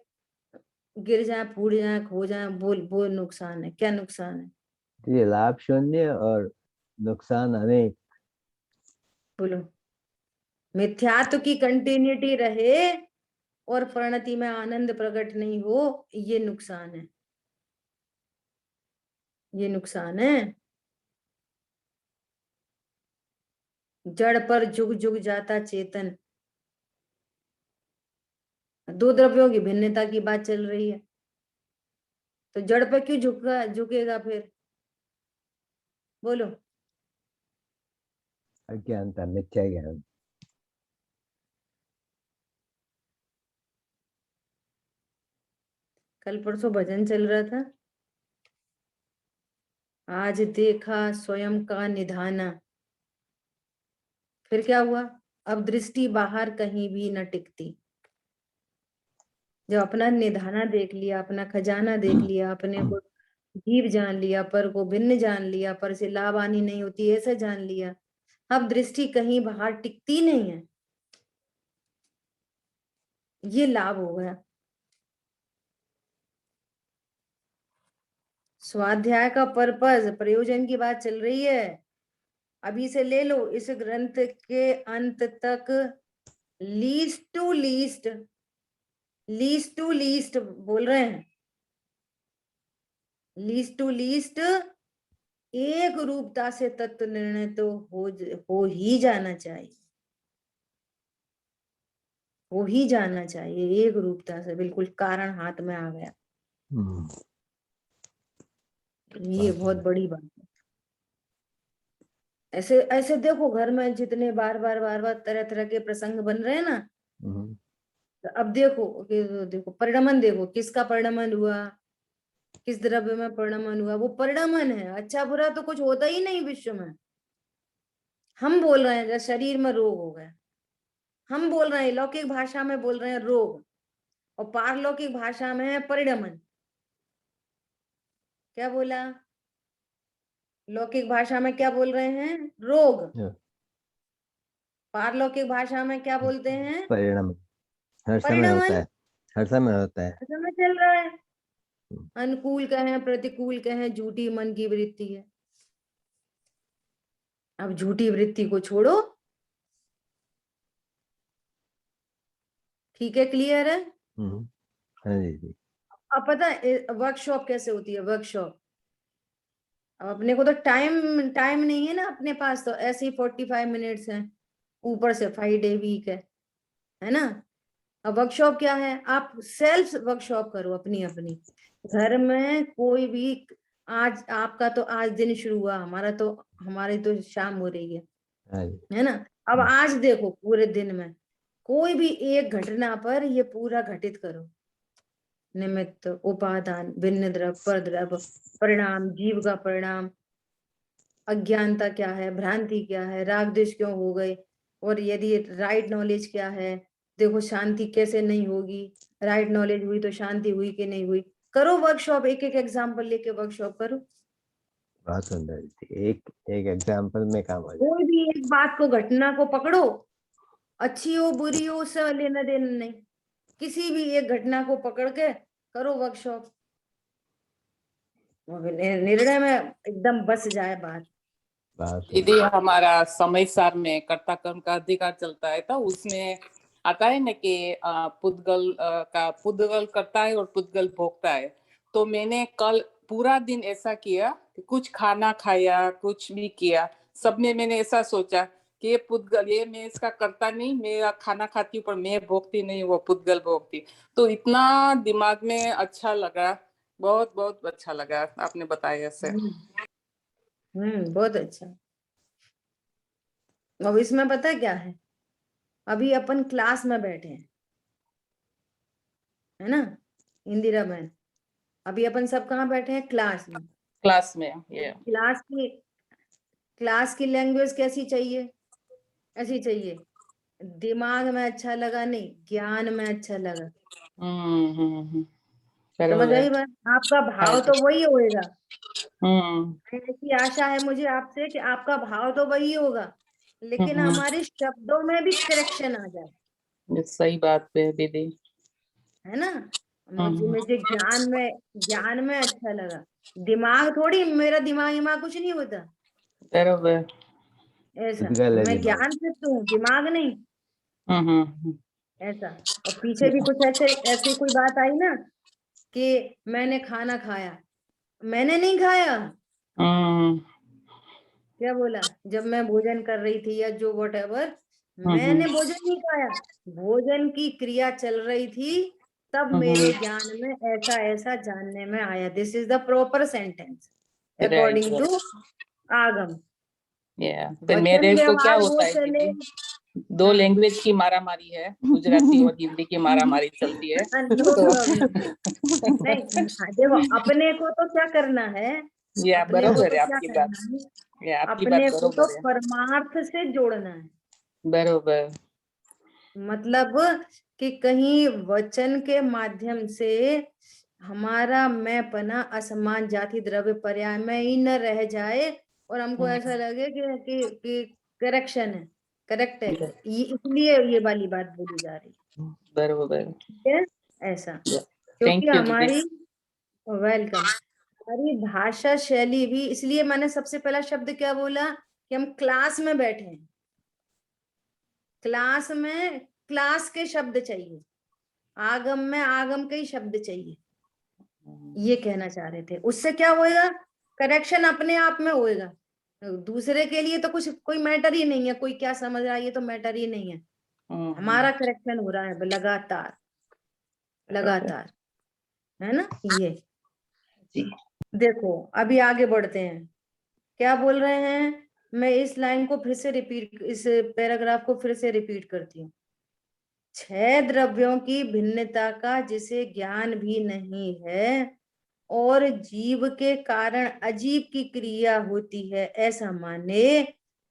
[SPEAKER 2] गिर जाए, फूट जाए, खो जाए, वो नुकसान है? क्या नुकसान है?
[SPEAKER 3] ये लाभ शून्य और नुकसान अनेक।
[SPEAKER 2] बोलो। मिथ्यात्व की कंटिन्यूटी रहे और परिणति में आनंद प्रकट नहीं हो, ये नुकसान है, ये नुकसान है। जड़ पर जुग जुग जाता चेतन। दो द्रव्यों की भिन्नता की बात चल रही है, तो जड़ पर क्यों झुकेगा फिर? बोलो।
[SPEAKER 3] अज्ञानता, मिथ्या ज्ञान।
[SPEAKER 2] कल परसों भजन चल रहा था, आज देखा स्वयं का निधाना। फिर क्या हुआ? अब दृष्टि बाहर कहीं भी न टिकती। जब अपना निधाना देख लिया, अपना खजाना देख लिया, अपने को जीव जान लिया, पर को भिन्न जान लिया, पर से लाभ हानि नहीं होती ऐसा जान लिया, अब दृष्टि कहीं बाहर टिकती नहीं है। ये लाभ हो गया। स्वाध्याय का पर्पस, प्रयोजन की बात चल रही है। अभी से ले लो, इस ग्रंथ के अंत तक लीस्ट टू लीस्ट बोल रहे हैं, लीस्ट टू लीस्ट एक रूपता से तत्व निर्णय तो हो ही जाना चाहिए, हो ही जाना चाहिए। एक रूपता से बिल्कुल कारण हाथ में आ गया। ये बहुत बड़ी बात है। ऐसे ऐसे देखो, घर में जितने बार बार तरह तरह के प्रसंग बन रहे हैं ना, तो अब देखो परिणमन, देखो किसका परिणमन हुआ, किस द्रव्य में परिणमन हुआ, वो परिणमन है। अच्छा बुरा तो कुछ होता ही नहीं विश्व में। हम बोल रहे हैं जैसे शरीर में रोग हो गया, हम बोल रहे हैं, लौकिक भाषा में बोल रहे हैं रोग, और पारलौकिक भाषा में है परिणमन। क्या बोला? लौकिक भाषा में क्या बोल रहे हैं? रोग। पारलौकिक भाषा में क्या बोलते हैं?
[SPEAKER 3] परिणाम। हर समय
[SPEAKER 2] परिणमन।
[SPEAKER 3] होता है, हर समय होता है।
[SPEAKER 2] हर समय चल रहा है। अनुकूल कहें प्रतिकूल कहें, झूठी मन की वृत्ति है। अब झूठी वृत्ति को छोड़ो। ठीक है, क्लियर है?
[SPEAKER 3] हाँ जी।
[SPEAKER 2] अब पता है वर्कशॉप कैसे होती है? वर्कशॉप, अब अपने को तो टाइम नहीं है ना अपने पास, तो ऐसे ही 45 मिनट्स हैं, ऊपर से 5 डे वीक है ना। अब वर्कशॉप क्या है? आप सेल्फ वर्कशॉप करो अपनी अपनी घर में। कोई भी, आज आपका तो आज दिन शुरू हुआ, हमारी तो शाम हो रही है ना। अब आज देखो पूरे दिन में कोई भी एक घटना पर ये पूरा घटित करो। निमित्त, उपादान, भिन्न द्रव्य, परद्रव्य, परिणाम, जीव का परिणाम, अज्ञानता क्या है, भ्रांति क्या है, राग द्वेष क्यों हो गए, और यदि राइट नॉलेज क्या है, देखो शांति कैसे नहीं होगी, राइट नॉलेज हुई तो शांति हुई कि नहीं हुई। करो वर्कशॉप, एक एक एग्जाम्पल लेके वर्कशॉप करो।
[SPEAKER 3] बहुत सुंदर थी। एक एग्जाम्पल में काम हो जाए।
[SPEAKER 2] कोई भी एक बात को, घटना को पकड़ो, अच्छी हो बुरी हो उससे लेना देना नहीं, किसी भी एक घटना को पकड़ के करो वर्कशॉप, निर्णय में एकदम बस जाए बात।
[SPEAKER 6] दीदी, हमारा समय सार में कर्ता कर्म का अधिकार चलता है, तो उसमें आता है ना कि पुद्गल करता है और पुद्गल भोगता है। तो मैंने कल पूरा दिन ऐसा किया कि कुछ खाना खाया, कुछ भी किया, सब में मैंने ऐसा सोचा कि ये पुद्गल, ये मैं इसका करता नहीं, मैं खाना खाती हूँ पर मैं भोगती नहीं, वो पुद्गल भोगती। तो इतना दिमाग में अच्छा लगा, बहुत बहुत अच्छा लगा आपने बताया ऐसे।
[SPEAKER 2] बहुत अच्छा। अब इसमें पता है क्या है, अभी अपन क्लास में बैठे हैं, है ना इंदिरा बहन? अभी अपन सब कहाँ बैठे हैं? क्लास में।
[SPEAKER 6] क्लास में ये
[SPEAKER 2] क्लास की लैंग्वेज कैसी चाहिए? ऐसी चाहिए, दिमाग में अच्छा लगा नहीं, ज्ञान में अच्छा लगा। समझ आई बात? आपका भाव तो वही होएगा। ऐसी आशा है मुझे आपसे कि आपका भाव तो वही होगा, लेकिन हमारे शब्दों में भी करेक्शन आ जाए।
[SPEAKER 6] सही बात है दीदी,
[SPEAKER 2] है ना। मुझे ज्ञान में अच्छा लगा। दिमाग थोड़ी, मेरा दिमाग कुछ नहीं होता
[SPEAKER 6] बराबर।
[SPEAKER 2] ऐसा।
[SPEAKER 3] पुद्गल है
[SPEAKER 2] मैं
[SPEAKER 3] दिमाग।
[SPEAKER 2] ज्ञान से हूँ, दिमाग नहीं ऐसा। और पीछे भी कुछ ऐसी कोई बात आई ना कि मैंने खाना खाया, मैंने नहीं खाया। क्या बोला? जब मैं भोजन कर रही थी या जो whatever, मैंने भोजन नहीं खाया, भोजन की क्रिया चल रही थी, तब मेरे ज्ञान में ऐसा ऐसा जानने में आया। This is the proper sentence according
[SPEAKER 6] Right,
[SPEAKER 2] to Agam.
[SPEAKER 6] Yeah. तो
[SPEAKER 2] वचन
[SPEAKER 6] मेरे को क्या
[SPEAKER 2] व्यवहार वो
[SPEAKER 6] होता है
[SPEAKER 2] चले।
[SPEAKER 6] दीदी, दो लैंग्वेज की मारामारी है, गुजराती और हिंदी की मारामारी चलती है।
[SPEAKER 2] नो
[SPEAKER 6] तो
[SPEAKER 2] प्रॉब्लम। नहीं, देखो अपने को तो क्या करना है,
[SPEAKER 6] या
[SPEAKER 2] अपने को
[SPEAKER 6] बरोबर
[SPEAKER 2] तो
[SPEAKER 6] है
[SPEAKER 2] क्या
[SPEAKER 6] आपकी बात,
[SPEAKER 2] करना है,
[SPEAKER 6] या आपकी बात
[SPEAKER 2] अपने को तो
[SPEAKER 6] बरोबर है,
[SPEAKER 2] परमार्थ से जोड़ना है।
[SPEAKER 6] बरोबर।
[SPEAKER 2] मतलब कि कहीं वचन के माध्यम से हमारा मैंपना असमान जाति द्रव्य पर्याय में ही न रह जाए और हमको ऐसा लगे कि करेक्शन है, करेक्ट है, ये इसलिए ये वाली बात बोली जा रही
[SPEAKER 6] बरोबर।
[SPEAKER 2] है ऐसा।
[SPEAKER 6] थैंक
[SPEAKER 2] क्योंकि
[SPEAKER 6] यू
[SPEAKER 2] हमारी,
[SPEAKER 6] दीदी।
[SPEAKER 2] वेलकम, हमारी भाषा शैली भी, इसलिए मैंने सबसे पहला शब्द क्या बोला कि हम क्लास में बैठे हैं, क्लास में क्लास के शब्द चाहिए, आगम में आगम के ही शब्द चाहिए, ये कहना चाह रहे थे। उससे क्या होएगा, करेक्शन अपने आप में होएगा, दूसरे के लिए तो कुछ कोई मैटर ही नहीं है, कोई क्या समझ रहा है ये तो मैटर ही नहीं है, हमारा करेक्शन हो रहा है लगातार लगातार, है ना। ये
[SPEAKER 6] जी।
[SPEAKER 2] देखो अभी आगे बढ़ते हैं, क्या बोल रहे हैं। मैं इस लाइन को फिर से रिपीट, इस पैराग्राफ को फिर से रिपीट करती हूँ। 6 द्रव्यों की भिन्नता का जिसे ज्ञान भी नहीं है और जीव के कारण अजीव की क्रिया होती है ऐसा माने,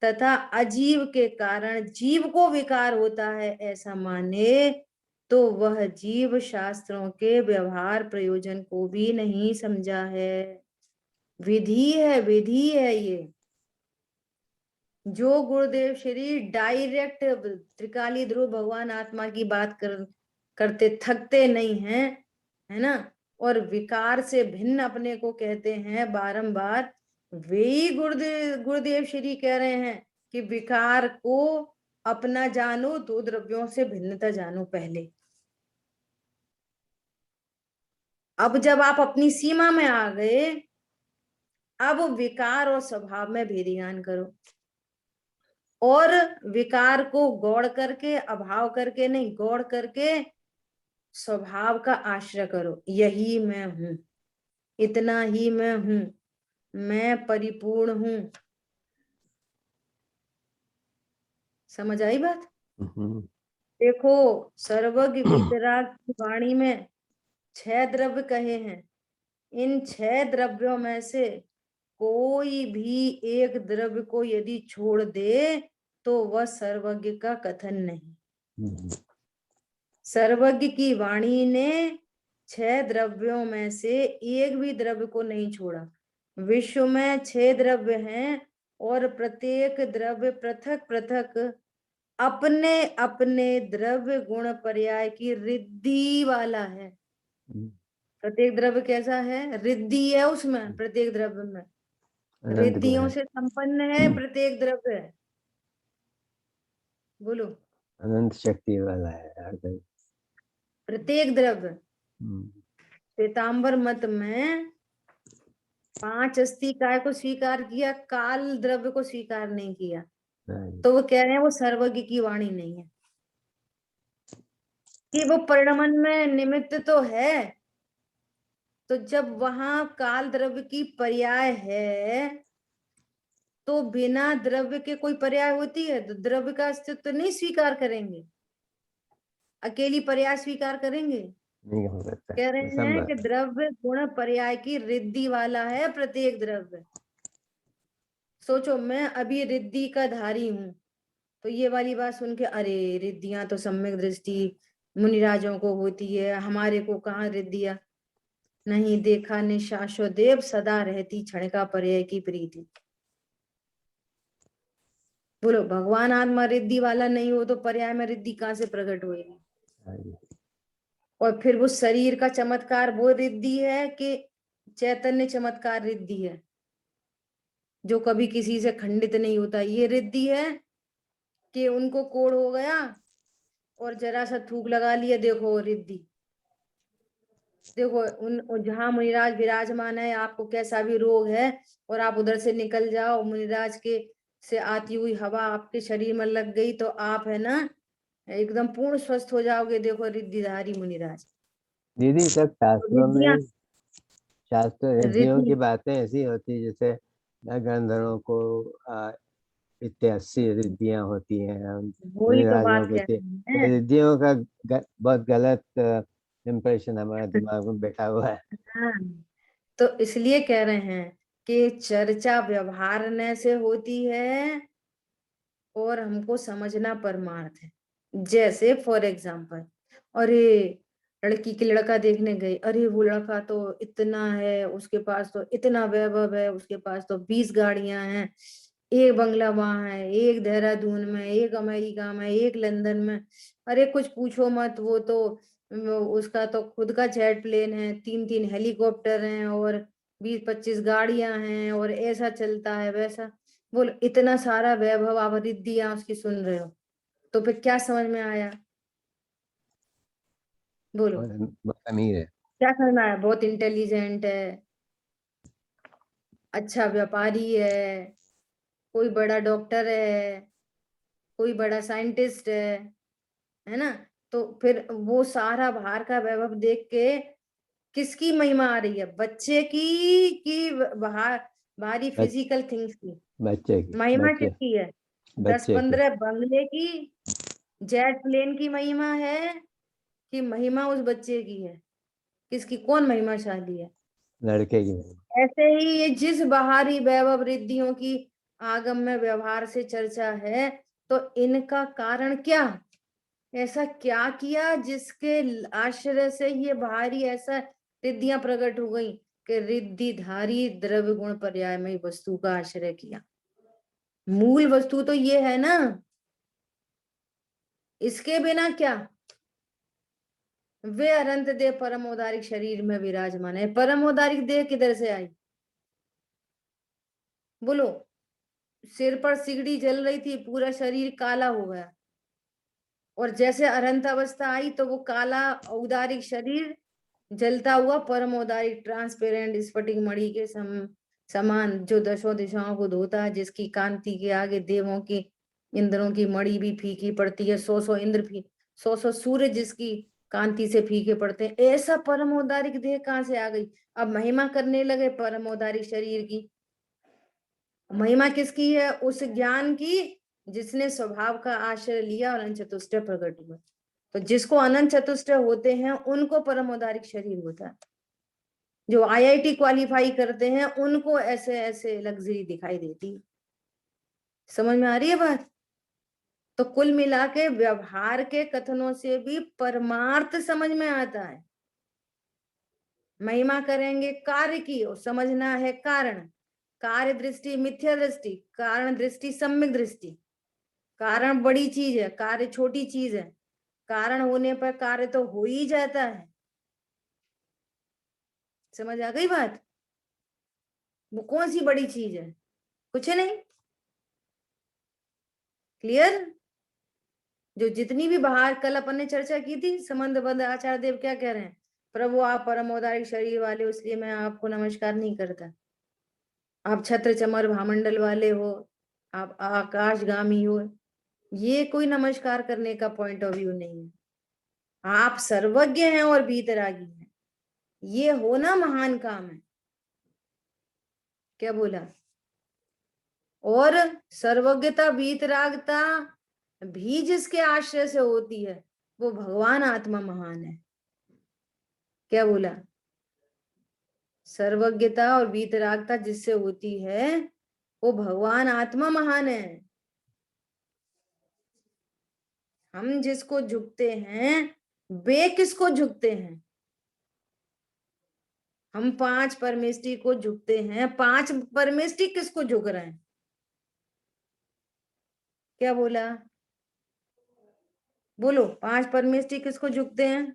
[SPEAKER 2] तथा अजीव के कारण जीव को विकार होता है ऐसा माने, तो वह जीव शास्त्रों के व्यवहार प्रयोजन को भी नहीं समझा है। विधि है, विधि है ये। जो गुरुदेव श्री डायरेक्ट त्रिकाली ध्रुव भगवान आत्मा की बात करते थकते नहीं हैं, है ना, और विकार से भिन्न अपने को कहते हैं बारंबार, वे ही गुरुदेव श्री कह रहे हैं कि विकार को अपना जानो, 2 द्रव्यों से भिन्नता जानो पहले। अब जब आप अपनी सीमा में आ गए, अब विकार और स्वभाव में भेद ज्ञान करो, और विकार को गौड़ करके, अभाव करके नहीं, गौड़ करके स्वभाव का आश्रय करो। यही मैं हूं, इतना ही मैं हूं, मैं परिपूर्ण हूं। समझ आई बात? देखो सर्वज्ञ वीतराग की वाणी में 6 द्रव्य कहे हैं, इन 6 द्रव्यों में से कोई भी एक द्रव्य को यदि छोड़ दे तो वह सर्वज्ञ का कथन नहीं। सर्वज्ञ की वाणी ने 6 द्रव्यों में से एक भी द्रव्य को नहीं छोड़ा। विश्व में 6 द्रव्य हैं और प्रत्येक द्रव्य पृथक पृथक अपने अपने द्रव्य गुण पर्याय की रिद्धि वाला है। प्रत्येक द्रव्य कैसा है, रिद्धि है उसमें, प्रत्येक द्रव्य में रिद्धियों से संपन्न है प्रत्येक द्रव्य। बोलो,
[SPEAKER 3] अनंत शक्ति वाला है
[SPEAKER 2] प्रत्येक द्रव्य। श्वेतांबर मत में 5 अस्थि काय को स्वीकार किया, काल द्रव्य को स्वीकार नहीं किया, तो वो कह रहे हैं वो सर्वज्ञ की वाणी नहीं है, कि वो परिणमन में निमित्त तो है। तो जब वहां काल द्रव्य की पर्याय है तो बिना द्रव्य के कोई पर्याय होती है, तो द्रव्य का अस्तित्व नहीं स्वीकार करेंगे, अकेली पर्याय स्वीकार करेंगे?
[SPEAKER 3] नहीं हो सकता।
[SPEAKER 2] कह रहे हैं कि द्रव्य गुण पर्याय की रिद्धि वाला है प्रत्येक द्रव्य। सोचो मैं अभी रिद्धि का धारी हूं, तो ये वाली बात सुन के अरे रिद्धियां तो सम्यक दृष्टि मुनिराजों को होती है, हमारे को कहाँ रिद्धियां? नहीं देखा ने शाश्वदेव सदा रहती क्षण का पर्याय की प्रीति। बोलो भगवान आत्मा रिद्धि वाला नहीं हो तो पर्याय में रिद्धि कहाँ से प्रकट होगी? और फिर वो शरीर का चमत्कार वो रिद्धि है कि चैतन्य चमत्कार रिद्धि है जो कभी किसी से खंडित नहीं होता? ये रिद्धि है कि उनको कोढ़ हो गया और जरा सा थूक लगा लिया, देखो रिद्धि। देखो जहाँ मुनिराज विराजमान है, आपको कैसा भी रोग है और आप उधर से निकल जाओ, मुनिराज के से आती हुई हवा आपके शरीर में लग गई तो आप है ना एकदम पूर्ण स्वस्थ हो जाओगे। देखो रिद्धिधारी मुनिराज।
[SPEAKER 3] दीदी सब शास्त्रों
[SPEAKER 2] रिद्धियां
[SPEAKER 3] में, शास्त्र रिद्धियों की
[SPEAKER 2] रिद्धि
[SPEAKER 3] बातें ऐसी होती है जैसे गंधर्वों को 81 रिद्धियां होती हैं,
[SPEAKER 2] वही तो बात
[SPEAKER 3] मुनिराजों को
[SPEAKER 2] कह
[SPEAKER 3] होती है।
[SPEAKER 2] रहे
[SPEAKER 3] तो
[SPEAKER 2] हैं।
[SPEAKER 3] रिद्धियों का बहुत गलत इम्प्रेशन हमारे दिमाग में बैठा हुआ है।
[SPEAKER 2] हाँ, तो इसलिए कह रहे हैं कि चर्चा व्यवहारने से होती है और हमको समझना परमार्थ है। जैसे फॉर एग्जाम्पल, अरे लड़की की लड़का देखने गई, अरे वो लड़का तो इतना है, उसके पास तो इतना वैभव है, उसके पास तो 20 गाड़ियां हैं, एक बंगला वहां है, एक देहरादून में, एक अमेरिका में, एक लंदन में। अरे कुछ पूछो मत, वो तो उसका तो खुद का जेट प्लेन है, 3-3 हेलीकॉप्टर हैं और 20-25 गाड़ियां हैं और ऐसा चलता है वैसा। बोलो इतना सारा वैभव आप रिद्धियां उसकी सुन रहे हो तो फिर क्या समझ में आया? बोलो
[SPEAKER 3] बहुत अमीर है।
[SPEAKER 2] क्या समझ में आया? बहुत इंटेलिजेंट है, अच्छा व्यापारी है, कोई बड़ा डॉक्टर है, कोई बड़ा साइंटिस्ट है ना? तो फिर वो सारा बाहर का वैभव देख के किसकी महिमा आ रही है? बच्चे की बाहर बाहरी फिजिकल थिंग्स की
[SPEAKER 3] बच्चे की,
[SPEAKER 2] महिमा
[SPEAKER 3] बच्चे
[SPEAKER 2] किसकी है?
[SPEAKER 3] बच्चे की
[SPEAKER 2] 10-15 बंगले की, जेट प्लेन की महिमा है कि महिमा उस बच्चे की है? किसकी, कौन महिमाशाली है?
[SPEAKER 3] लड़के की।
[SPEAKER 2] ऐसे ही ये जिस बाहरी वैभव रिद्धियों की आगम में व्यवहार से चर्चा है, तो इनका कारण क्या? ऐसा क्या किया जिसके आश्रय से ये बाहरी ऐसा रिद्धियां प्रकट हो गई कि रिद्धिधारी द्रव्य गुण पर्यायमयी वस्तु का आश्रय किया? मूल वस्तु तो ये है ना, इसके बिना क्या? वे अनंत देह परम औदारिक शरीर में विराजमान है। परम औदारिक देह किधर से आई? बोलो, सिर पर सिगड़ी जल रही थी, पूरा शरीर काला हो गया और जैसे अनंत अवस्था आई तो वो काला औदारिक शरीर जलता हुआ परम औदारिक ट्रांसपेरेंट स्फटिक मणि के समान जो दशों दिशाओं को धोता है, जिसकी कांति के आगे देवों की इंद्रों की मणि भी फीकी पड़ती है, 100 इंद्र 100 सूर्य जिसकी कांति से फीके पड़ते हैं। ऐसा परम औदारिक देह कहाँ से आ गई? अब महिमा करने लगे परम औदारिक शरीर की। महिमा किसकी है? उस ज्ञान की जिसने स्वभाव का आश्रय लिया और अनंत चतुष्टय प्रकट हुआ। तो जिसको अनंत चतुष्टय होते हैं उनको परम औदारिक शरीर होता है। जो IIT क्वालिफाई करते हैं उनको ऐसे ऐसे लग्जरी दिखाई देती। समझ में आ रही है बात? तो कुल मिला के व्यवहार के कथनों से भी परमार्थ समझ में आता है। महिमा करेंगे कार्य की और समझना है कारण। कार्य दृष्टि मिथ्या दृष्टि, कारण दृष्टि सम्यक दृष्टि। कारण बड़ी चीज है, कार्य छोटी चीज है। कारण होने पर कार्य तो हो ही जाता है। समझ आ गई बात? वो कौन सी बड़ी चीज है? कुछ नहीं। क्लियर? जो जितनी भी बाहर कल अपन ने चर्चा की थी, संबंध बंध आचार्य देव क्या कह रहे हैं? प्रभु आप परम औदारिक शरीर वाले हो, इसलिए मैं आपको नमस्कार नहीं करता। आप छत्र चमर भामंडल वाले हो, आप आकाशगामी हो, ये कोई नमस्कार करने का पॉइंट ऑफ व्यू नहीं है। आप सर्वज्ञ हैं और भीतरागी हैं, ये होना महान काम है। क्या बोला? और सर्वज्ञता भीतरागता भी जिसके आश्रय से होती है वो भगवान आत्मा महान है। क्या बोला? सर्वज्ञता और वीतरागता जिससे होती है वो भगवान आत्मा महान है। हम जिसको झुकते हैं वे किसको झुकते हैं? हम 5 परमेष्टि को झुकते हैं। 5 परमेष्टि किसको झुक रहे हैं? क्या बोला? बोलो, 5 परमेष्टि किसको झुकते हैं?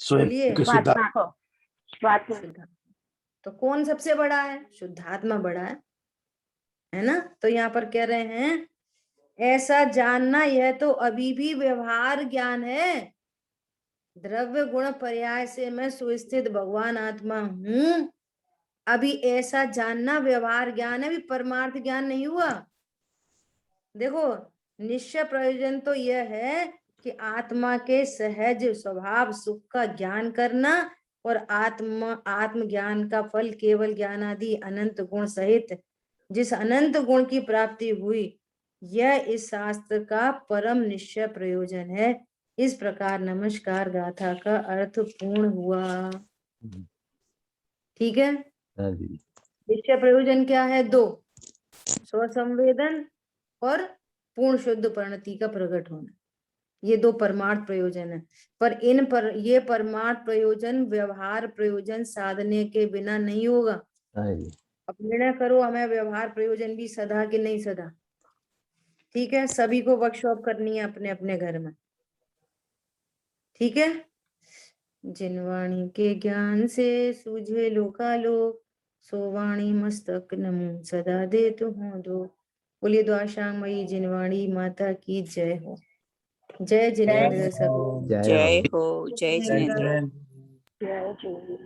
[SPEAKER 2] बोलिए।
[SPEAKER 1] शुद्धात्मा को। शुद्धात्मा।
[SPEAKER 2] तो कौन सबसे बड़ा है? शुद्धात्मा बड़ा है ना? तो यहाँ पर कह रहे हैं ऐसा जानना यह तो अभी भी व्यवहार ज्ञान है। द्रव्य गुण पर्याय से मैं सुस्थित भगवान आत्मा हूं, अभी ऐसा जानना व्यवहार ज्ञान है, अभी परमार्थ ज्ञान नहीं हुआ। देखो, निश्चय प्रयोजन तो यह है कि आत्मा के सहज स्वभाव सुख का ज्ञान करना, और आत्म ज्ञान का फल केवल ज्ञान आदि अनंत गुण सहित जिस अनंत गुण की प्राप्ति हुई, यह इस शास्त्र का परम निश्चय प्रयोजन है। इस प्रकार नमस्कार गाथा का अर्थ पूर्ण हुआ। ठीक है।
[SPEAKER 3] हाँ जी।
[SPEAKER 2] निश्चय प्रयोजन क्या है? दो, स्वसंवेदन और पूर्ण शुद्ध परिणति का प्रकट होना, ये दो परमार्थ प्रयोजन है। पर ये परमार्थ प्रयोजन व्यवहार प्रयोजन साधने के बिना नहीं होगा।
[SPEAKER 3] हाँ जी।
[SPEAKER 2] अब निर्णय करो हमें व्यवहार प्रयोजन भी सदा कि नहीं सदा। ठीक है, सभी को वर्कशॉप करनी है अपने अपने घर में। ठीक है। जिन वाणी के ज्ञान से सूझे लोकालोक, सो वाणी मस्तक नमो सदा दे तुम दो। बोलिए द्वाशामयी जिनवाणी माता की जय हो। जय जिनेन्द्र सर।
[SPEAKER 3] जय
[SPEAKER 7] जय
[SPEAKER 3] हो।
[SPEAKER 7] हो, जय जिनेन्द्र।
[SPEAKER 2] जय हो।